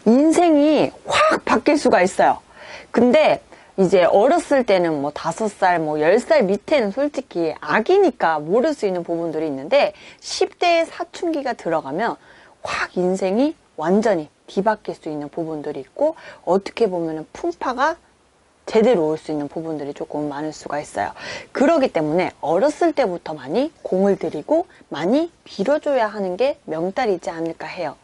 인생이 확 바뀔 수가 있어요. 근데 이제 어렸을 때는 뭐 5살, 뭐 10살 밑에는 솔직히 아기니까 모를 수 있는 부분들이 있는데 10대의 사춘기가 들어가면 확 인생이 완전히 뒤바뀔 수 있는 부분들이 있고 어떻게 보면은 풍파가 제대로 올 수 있는 부분들이 조금 많을 수가 있어요. 그러기 때문에 어렸을 때부터 많이 공을 들이고 많이 빌어줘야 하는 게 명달이지 않을까 해요.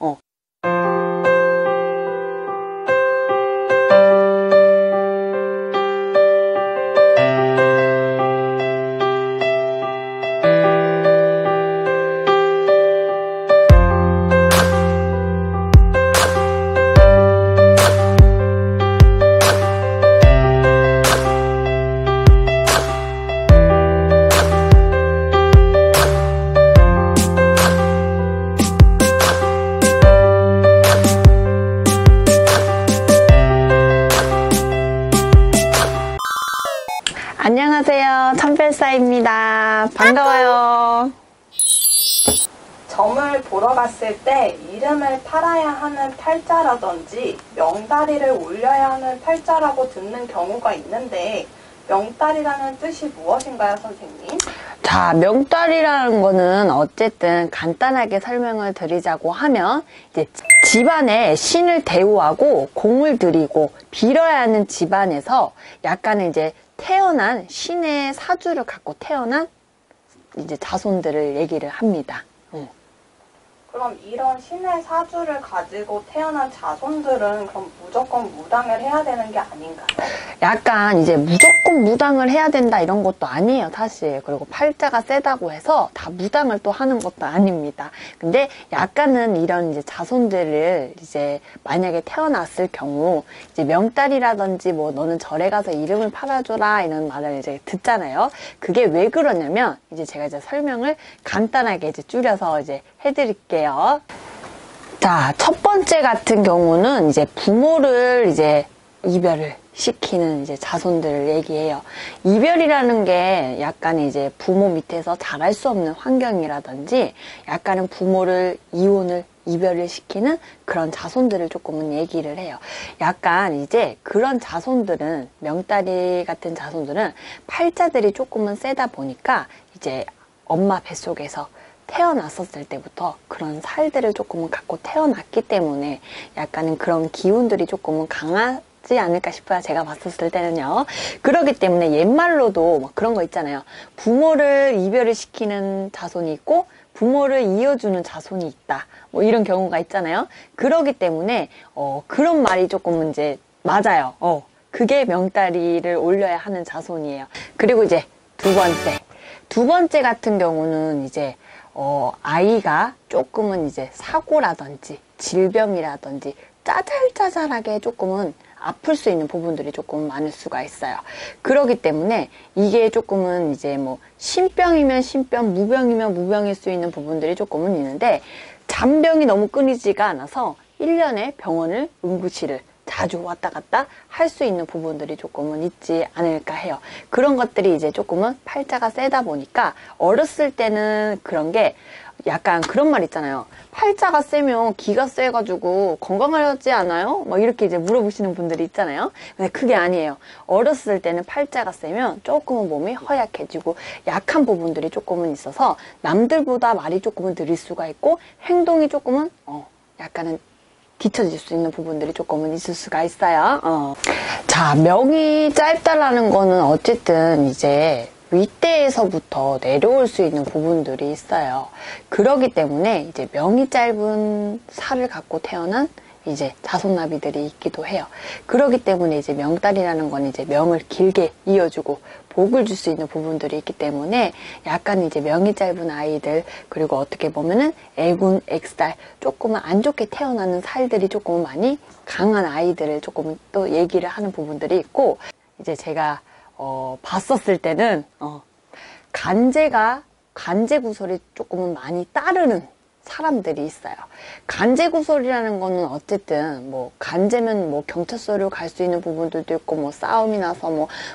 안녕하세요. 천별사입니다. 반가워요. 점을 보러 갔을 때 이름을 팔아야 하는 팔자라든지 명다리를 올려야 하는 팔자라고 듣는 경우가 있는데 명다리라는 뜻이 무엇인가요, 선생님? 자, 명달이라는 거는 어쨌든 간단하게 설명을 드리자고 하면 이제 집안에 신을 대우하고 공을 들이고 빌어야 하는 집안에서 약간은 이제 태어난 신의 사주를 갖고 태어난 이제 자손들을 얘기를 합니다. 그럼 이런 신의 사주를 가지고 태어난 자손들은 그럼 무조건 무당을 해야 되는 게 아닌가요? 약간 이제 무조건 무당을 해야 된다 이런 것도 아니에요, 사실. 그리고 팔자가 세다고 해서 다 무당을 또 하는 것도 아닙니다. 근데 약간은 이런 이제 자손들을 이제 만약에 태어났을 경우 이제 명달이라든지 뭐 너는 절에 가서 이름을 팔아줘라 이런 말을 이제 듣잖아요. 그게 왜 그러냐면 이제 제가 이제 설명을 간단하게 이제 줄여서 이제 해드릴게요. 자, 첫 번째 같은 경우는 이제 부모를 이제 이별을 시키는 이제 자손들을 얘기해요. 이별이라는 게 약간 이제 부모 밑에서 잘할 수 없는 환경이라든지 약간은 부모를 이혼을 이별을 시키는 그런 자손들을 조금은 얘기를 해요. 약간 이제 그런 자손들은 명다리 같은 자손들은 팔자들이 조금은 세다 보니까 이제 엄마 뱃속에서 태어났었을 때부터 그런 살들을 조금은 갖고 태어났기 때문에 약간은 그런 기운들이 조금은 강하지 않을까 싶어요. 제가 봤었을 때는요. 그렇기 때문에 옛말로도 막 그런 거 있잖아요. 부모를 이별을 시키는 자손이 있고 부모를 이어주는 자손이 있다. 뭐 이런 경우가 있잖아요. 그렇기 때문에 그런 말이 조금은 이제 맞아요. 그게 명다리를 올려야 하는 자손이에요. 그리고 이제 두 번째 같은 경우는 이제 아이가 조금은 이제 사고라든지 질병이라든지 짜잘짜잘하게 조금은 아플 수 있는 부분들이 조금 많을 수가 있어요. 그렇기 때문에 이게 조금은 이제 뭐 신병이면 신병, 무병이면 무병일 수 있는 부분들이 조금은 있는데 잔병이 너무 끊이지가 않아서 1년에 병원을 응급실을 자주 왔다 갔다 할 수 있는 부분들이 조금은 있지 않을까 해요. 그런 것들이 이제 조금은 팔자가 세다 보니까 어렸을 때는 그런 게 약간 그런 말 있잖아요. 팔자가 세면 기가 세가지고 건강하지 않아요? 막 이렇게 이제 물어보시는 분들이 있잖아요. 근데 그게 아니에요. 어렸을 때는 팔자가 세면 조금은 몸이 허약해지고 약한 부분들이 조금은 있어서 남들보다 말이 조금은 느릴 수가 있고 행동이 조금은 약간은 뒤처질 수 있는 부분들이 조금은 있을 수가 있어요. 자, 명이 짧다라는 거는 어쨌든 이제 윗대에서부터 내려올 수 있는 부분들이 있어요. 그러기 때문에 이제 명이 짧은 살을 갖고 태어난 이제 자손나비들이 있기도 해요. 그러기 때문에 이제 명달이라는 건 이제 명을 길게 이어주고 복을 줄 수 있는 부분들이 있기 때문에 약간 이제 명이 짧은 아이들 그리고 어떻게 보면은 애군, 액살 조금은 안 좋게 태어나는 살들이 조금 많이 강한 아이들을 조금은 또 얘기를 하는 부분들이 있고 이제 제가 봤었을 때는 간제구설이 조금은 많이 따르는 사람들이 있어요. 간제구설이라는 거는 어쨌든 뭐 간제면 뭐 경찰서로 갈 수 있는 부분들도 있고 뭐 싸움이 나서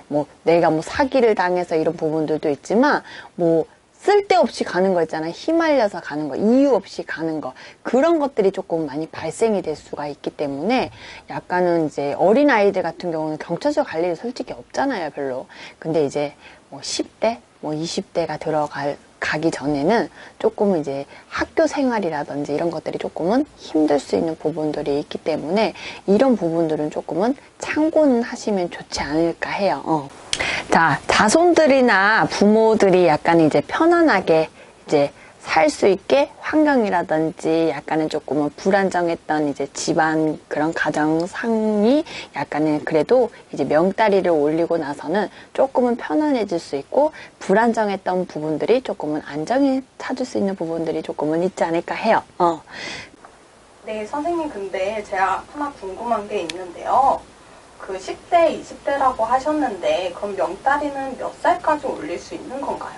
뭐 내가 뭐 사기를 당해서 이런 부분들도 있지만 뭐 쓸데없이 가는 거 있잖아요. 휘말려서 가는 거, 이유 없이 가는 거. 그런 것들이 조금 많이 발생이 될 수가 있기 때문에 약간은 이제 어린아이들 같은 경우는 경찰서 갈 일이 솔직히 없잖아요, 별로. 근데 이제 뭐 10대, 뭐 20대가 가기 전에는 조금은 이제 학교 생활이라든지 이런 것들이 조금은 힘들 수 있는 부분들이 있기 때문에 이런 부분들은 조금은 참고는 하시면 좋지 않을까 해요. 자, 자손들이나 부모들이 약간 이제 편안하게 이제 살 수 있게 환경이라든지 약간은 조금은 불안정했던 이제 집안 그런 가정 상이 약간은 그래도 이제 명다리를 올리고 나서는 조금은 편안해질 수 있고 불안정했던 부분들이 조금은 안정이 찾을 수 있는 부분들이 조금은 있지 않을까 해요. 네, 선생님, 근데 제가 하나 궁금한 게 있는데요. 그 10대, 20대라고 하셨는데 그럼 명다리는 몇 살까지 올릴 수 있는 건가요?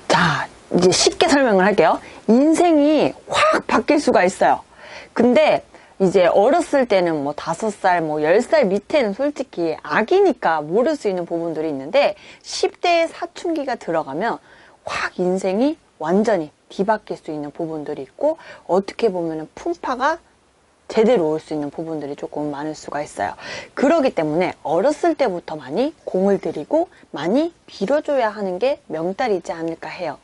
자, 이제 쉽게 설명을 할게요. 인생이 확 바뀔 수가 있어요. 근데 이제 어렸을 때는 뭐 5살, 뭐 10살 밑에는 솔직히 아기니까 모를 수 있는 부분들이 있는데 10대의 사춘기가 들어가면 확 인생이 완전히 뒤바뀔 수 있는 부분들이 있고 어떻게 보면 풍파가 제대로 올 수 있는 부분들이 조금 많을 수가 있어요. 그렇기 때문에 어렸을 때부터 많이 공을 들이고 많이 빌어줘야 하는 게 명달이지 않을까 해요.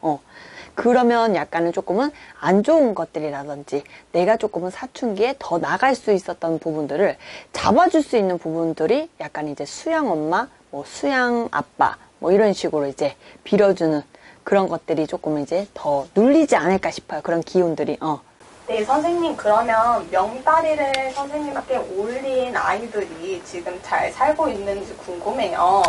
그러면 약간은 조금은 안 좋은 것들이라든지 내가 조금은 사춘기에 더 나갈 수 있었던 부분들을 잡아줄 수 있는 부분들이 약간 이제 수양 엄마, 뭐 수양 아빠, 뭐 이런 식으로 이제 빌어주는 그런 것들이 조금 이제 더 눌리지 않을까 싶어요. 그런 기운들이. 네, 선생님, 그러면 명다리를 선생님께 올린 아이들이 지금 잘 살고 있는지 궁금해요.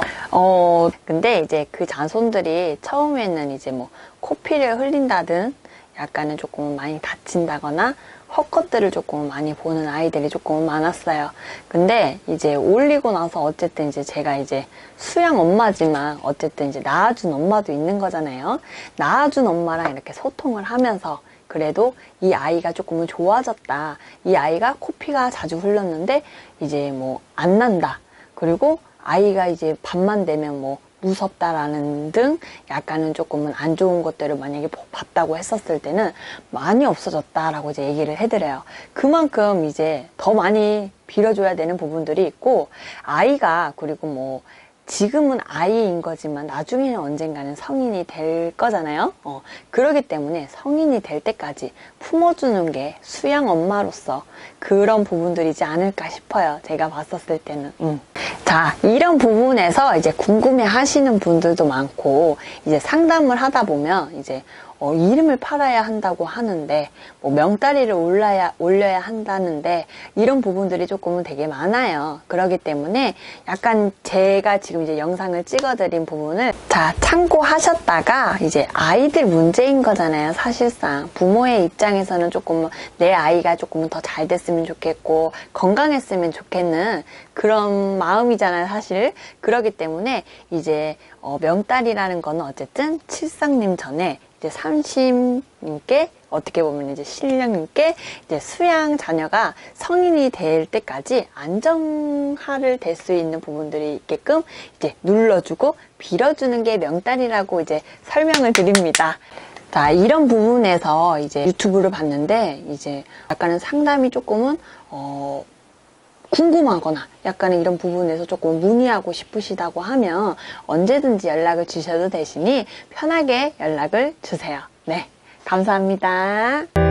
근데 이제 그 자손들이 처음에는 이제 뭐 코피를 흘린다든 약간은 조금 많이 다친다거나 헛것들을 조금 많이 보는 아이들이 조금 많았어요. 근데 이제 올리고 나서 어쨌든 이제 제가 이제 수양 엄마지만 어쨌든 이제 낳아준 엄마도 있는 거잖아요. 낳아준 엄마랑 이렇게 소통을 하면서 그래도 이 아이가 조금은 좋아졌다. 이 아이가 코피가 자주 흘렀는데 이제 뭐 안 난다. 그리고 아이가 이제 밤만 되면 뭐 무섭다라는 등 약간은 조금은 안 좋은 것들을 만약에 봤다고 했었을 때는 많이 없어졌다라고 이제 얘기를 해드려요. 그만큼 이제 더 많이 빌어줘야 되는 부분들이 있고 아이가 그리고 뭐 지금은 아이인 거지만 나중에는 언젠가는 성인이 될 거잖아요. 그러기 때문에 성인이 될 때까지 품어주는 게 수양 엄마로서 그런 부분들이지 않을까 싶어요. 제가 봤었을 때는. 자, 이런 부분에서 이제 궁금해 하시는 분들도 많고 이제 상담을 하다 보면 이제 이름을 팔아야 한다고 하는데 뭐 명다리를 올려야 한다는데 이런 부분들이 조금은 되게 많아요. 그렇기 때문에 약간 제가 지금 이제 영상을 찍어드린 부분을 자 참고하셨다가 이제 아이들 문제인 거잖아요. 사실상 부모의 입장에서는 조금 내 아이가 조금 더 잘 됐으면 좋겠고 건강했으면 좋겠는 그런 마음이잖아요. 사실 그렇기 때문에 이제 명다리라는 거는 어쨌든 칠성님 전에 이제 삼심님께 어떻게 보면 이제 신령님께 이제 수양 자녀가 성인이 될 때까지 안정화를 될 수 있는 부분들이 있게끔 이제 눌러주고 빌어주는 게 명다리라고 이제 설명을 드립니다. 자, 이런 부분에서 이제 유튜브를 봤는데 이제 약간은 상담이 조금은 궁금하거나 약간은 이런 부분에서 조금 문의하고 싶으시다고 하면 언제든지 연락을 주셔도 되시니 편하게 연락을 주세요. 네, 감사합니다.